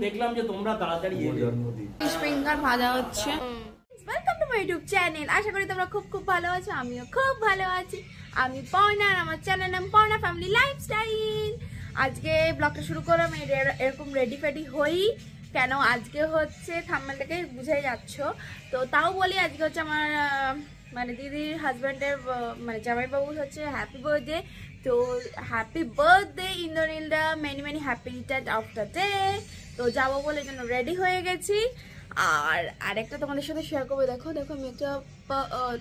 দেখলাম যে তোমরা তাড়াতাড়ি এলে। ফিশ ফিঙ্গার ভাজা হচ্ছে। Welcome to my YouTube channel. আশা করি তোমরা খুব খুব ভালো আছো, আমিও খুব ভালো আছি। আমি পর্ণা আর আমার চ্যানেল নাম পর্ণা ফ্যামিলি লাইফস্টাইল। আজকে ব্লগটা শুরু করলাম এরকম রেডি ফেডি হই কেন, আজকে হচ্ছে থাম্বনেল থেকে বুঝে যাচ্ছ। তো তাও বলি আজকে হচ্ছে আমার মানে দিদির হাজব্যান্ডের মানে জামাইবাবুর হচ্ছে হ্যাপি বার্থডে। তো হ্যাপি বার্থডে ইন্দ্রনীলদা, many many happy return of the day. তো যাবো বলে জন্য রেডি হয়ে গেছি। আর আরেকটা তোমাদের সাথে শেয়ার করবো, দেখো দেখো আমি একটা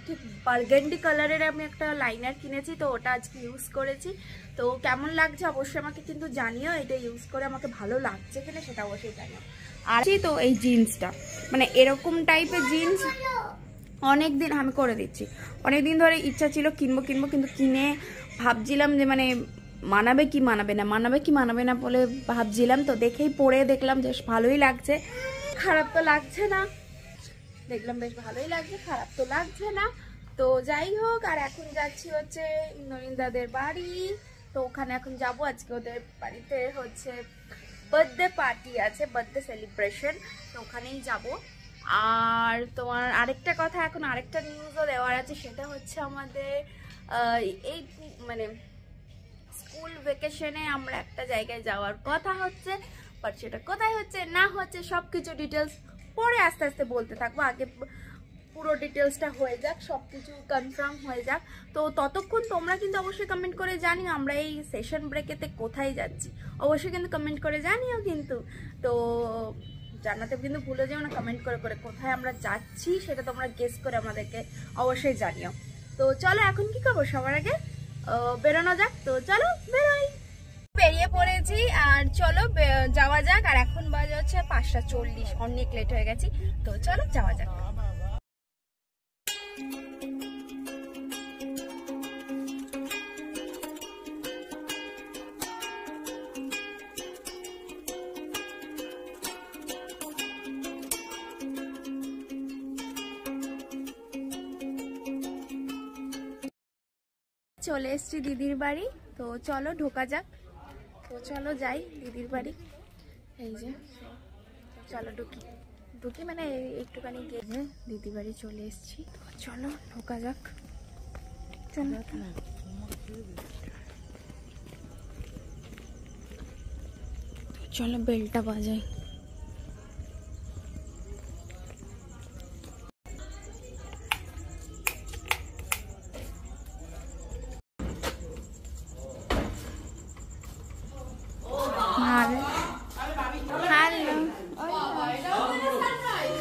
ঠিক বার্গেন্ডি কালারের আমি একটা লাইনার কিনেছি, তো ওটা আজকে ইউজ করেছি। তো কেমন লাগছে অবশ্যই আমাকে কিন্তু জানিও, এটা ইউজ করে আমাকে ভালো লাগছে কিনা সেটা অবশ্যই জানিও। আর তো এই জিন্সটা মানে এরকম টাইপের জিন্স অনেকদিন আমি করে দিচ্ছি, অনেকদিন ধরে ইচ্ছা ছিল কিনবো কিনবো, কিন্তু কিনে ভাবছিলাম যে মানে মানাবে কি মানাবে না, মানাবে কি মানাবে না বলে ভাবছিলাম। তো দেখেই পরে দেখলাম বেশ ভালোই লাগছে, খারাপ তো লাগছে না। দেখলাম বেশ ভালোই লাগছে, খারাপ তো লাগছে না। তো যাই হোক, আর এখন যাচ্ছি হচ্ছে নরিন্দাদের বাড়ি। তো ওখানে এখন যাব, আজকে ওদের বাড়িতে হচ্ছে বার্থডে পার্টি আছে, বার্থডে সেলিব্রেশন, তো ওখানেই যাব। আর তোমার আরেকটা কথা, এখন আরেকটা নিউজও দেওয়ার আছে, সেটা হচ্ছে আমাদের এই মানে স্কুল ভ্যাকেশনে আমরা একটা জায়গায় যাওয়ার কথা হচ্ছে, বাট সেটা কোথায় হচ্ছে না হচ্ছে সব কিছু ডিটেলস পরে আস্তে আস্তে বলতে থাকবো। আগে পুরো ডিটেলসটা হয়ে যাক, সব কিছু কনফার্ম হয়ে যাক। তো ততক্ষণ তোমরা কিন্তু অবশ্যই কমেন্ট করে জানিও আমরা এই সেশন ব্রেকেতে কোথায় যাচ্ছি, অবশ্যই কিন্তু কমেন্ট করে জানিও কিন্তু। তো জানাতে কিন্তু ভুলে যেও না, কমেন্ট করে করে কোথায় আমরা যাচ্ছি সেটা তোমরা গেস করে আমাদেরকে অবশ্যই জানিও। তো চলো এখন কি করবো, সবার আগে বেরোনো যাক। তো চলো বেরোই, বেরিয়ে পড়েছি আর চলো যাওয়া যাক। আর এখন বাজে হচ্ছে 5:40, অনেক লেট হয়ে গেছি। তো চলো যাওয়া যাক। চলে এসছি দিদির বাড়ি, তো চলো ঢোকা যাক। তো চলো যাই দিদির বাড়ি, এই যে চলো ঢুকি ঢুকি মানে একটুখানি গিয়ে দিদির বাড়ি চলে এসছি। তো চলো ঢোকা যাক, চলো চলো বেলটা বাজাই।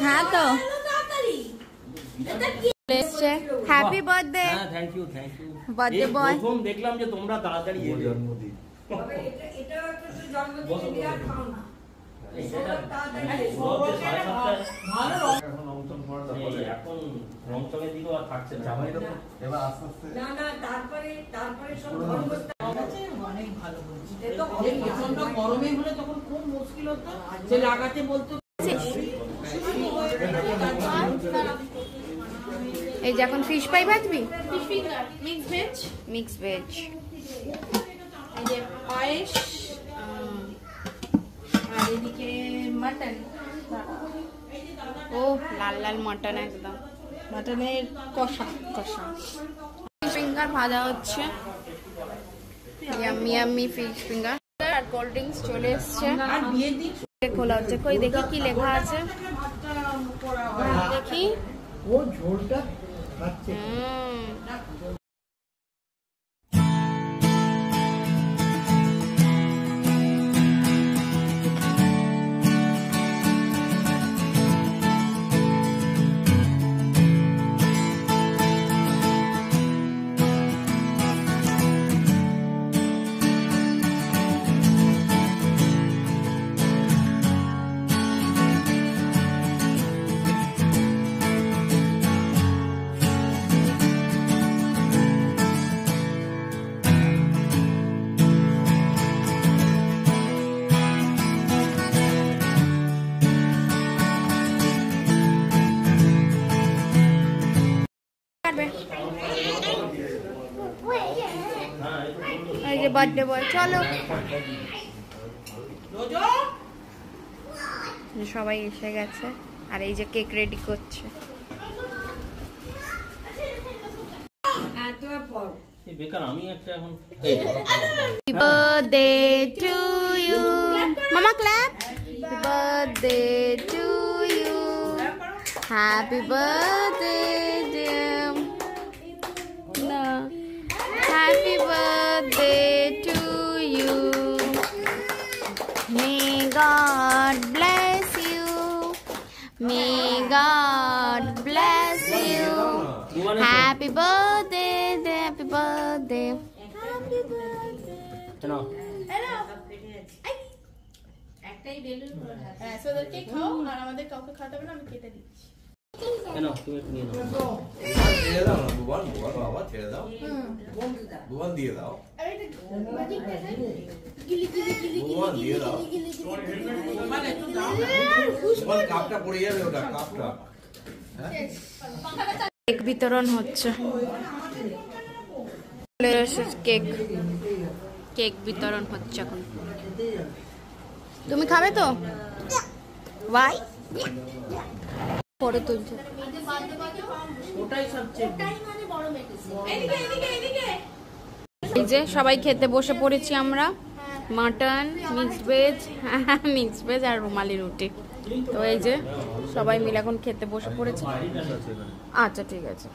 হ্যাঁ তো হ্যাপি বার্থডে। হ্যাঁ thank you thank you. Birthday boy, প্রথম দেখলাম যে তোমরা তাড়াতাড়ি এলে। জন্মদিন এখন রং চঙের দিকেও আর থাকছে না, এবার আস্তে আস্তে না না তারপরে সব অনেক ভালো বলছি। প্রচন্ড গরমে হলে তখন খুব মুশকিল হতো, যে লাগাতে বলতো। এই যে এখন ফিশ ফ্রাই ভাজবি, ফিশ ফিঙ্গার মিক্স ভেজ, এই যে পায়েস, আর এদিকে মাটন। ও লাল লাল মটন, একদম মাটনের কষা কষা। ফিশ ফিঙ্গার ভাজা হচ্ছে, ইয়াম্মি ইয়াম্মি ফিশ ফিঙ্গার। আর কোল্ড ড্রিঙ্কস চলে এসছে, আর বিয়ের দিন খোলা হচ্ছে। কই দেখি কি লেখা আছে, দেখি। ও ঝোলটা খাচ্ছে। এই যে বার্থডে বয়, চলো সবাই এসে গেছে আর এই যে কেক রেডি করছে। বেকার আমি একটা এখন Happy birthday to you. Mama clap. Happy birthday to you. Happy birthday dear. No. Happy birthday to you. May God bless you. May God bless you. Happy birthday, happy birthday. Happy birthday. শোনো একটাই balloon হ্যাঁ সোদেরকে খাও আর আমাদের কাউকে খাওয়াতে হবে না, আমি কেটে দিচ্ছি। কেন তুমি একটু নিয়ে নাও। ছেড়ে দাও না ভুবন, ভুবন বাবা ছেড়ে দাও, ভুবন দিয়ে দাও, ভুবন দিয়ে দাও, মানে একটু দাও না। ভুবন কাপটা পড়ে যাবে, ওটা কাপটা। কেক বিতরণ হচ্ছে। কেক কেক বিতরণ হচ্ছে এখন। তুমি খাবে তো? ভাই পরে তুলছে। ওটাই সবচেয়ে এই যে সবাই খেতে বসে পড়েছি আমরা। মাটন, মিক্সড ভেজ আর রুমালি রুটি। তো এই যে সবাই মিলে এখন খেতে বসে পড়েছি। আচ্ছা ঠিক আছে।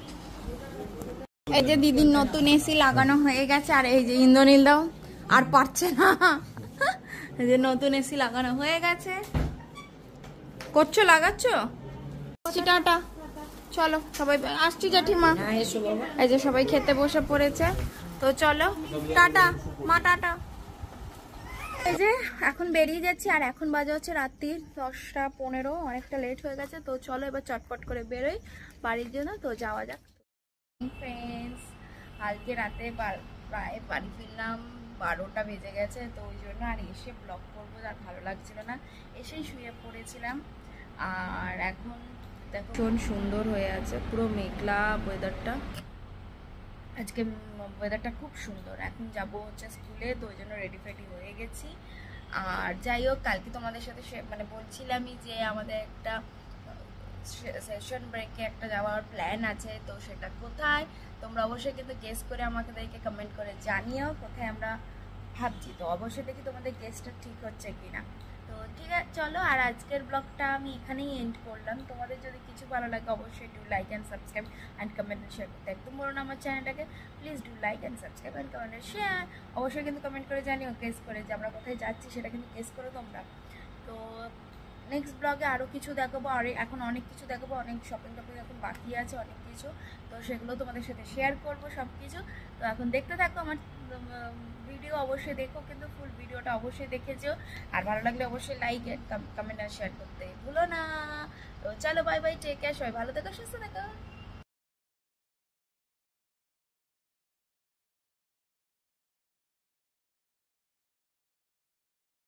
এই যে দিদির নতুন এসি লাগানো হয়ে গেছে আর এই যে ইন্দ্রনীল দাও আর পারছে না। এই যে নতুন এসি লাগানো হয়ে গেছে। করছো, লাগাচ্ছ? টাটা, চলো সবাই আসছি জেঠিমা। এই যে সবাই খেতে বসে পড়েছে, তো চলো টাটা মা, টাটা। এই যে এখন বেরিয়ে যাচ্ছি আর এখন বাজে হচ্ছে রাত্রির 10:15, অনেকটা লেট হয়ে গেছে। তো চলো এবার চটপট করে বেরোই বাড়ির জন্য। তো যাওয়া যাক। ফ্রেন্ডস, কালকে রাতে প্রায় বাড়ি ফিরলাম 12টা বেজে গেছে। তো ওই জন্য আর এসে ব্লগ করবো আর ভালো লাগছিল না, এসেই শুয়ে পড়েছিলাম। আর এখন দেখো ভীষণ সুন্দর হয়ে আছে, পুরো মেঘলা ওয়েদারটা। আজকে ওয়েদারটা খুব সুন্দর। এখন যাব হচ্ছে স্কুলে, তো ওই জন্য রেডি ফেডি হয়ে গেছি। আর যাই হোক, কালকে তোমাদের সাথে মানে বলছিলামই যে আমাদের একটা সেশন ব্রেকে একটা যাওয়ার প্ল্যান আছে। তো সেটা কোথায় তোমরা অবশ্যই কিন্তু গেস করে আমাদেরকে কমেন্ট করে জানিও কোথায় আমরা ভাবছি। তো অবশ্যই দেখি তোমাদের গেসটা ঠিক হচ্ছে কিনা। তো ঠিক আছে চলো, আর আজকের ব্লগটা আমি এখানেই এন্ড করলাম। তোমাদের যদি কিছু ভালো লাগে অবশ্যই do like and subscribe and comment and share করতে একদম বলো না আমার চ্যানেলটাকে। Please do like and subscribe and comment and share. অবশ্যই কিন্তু কমেন্ট করে জানিও, গেস করে যে আমরা কোথায় যাচ্ছি সেটা কিন্তু গেস করো তোমরা। তো নেক্সট ব্লগে আরও কিছু দেখাবো, আর এখন অনেক কিছু দেখাবো, অনেক শপিং টপিং এখন বাকি আছে অনেক কিছু। তো সেগুলো তোমাদের সাথে শেয়ার করবো সব কিছু। তো এখন দেখতে থাকো আমার ভিডিও, অবশ্যই দেখো কিন্তু ফুল ভিডিওটা অবশ্যই দেখে যেও। আর ভালো লাগলে অবশ্যই লাইক এন্ড কমেন্ট আর শেয়ার করতে ভুলো না। তো চলো বাই বাই, টেক কেয়ার, সবাই ভালো থেকো, সুস্থ থেকো।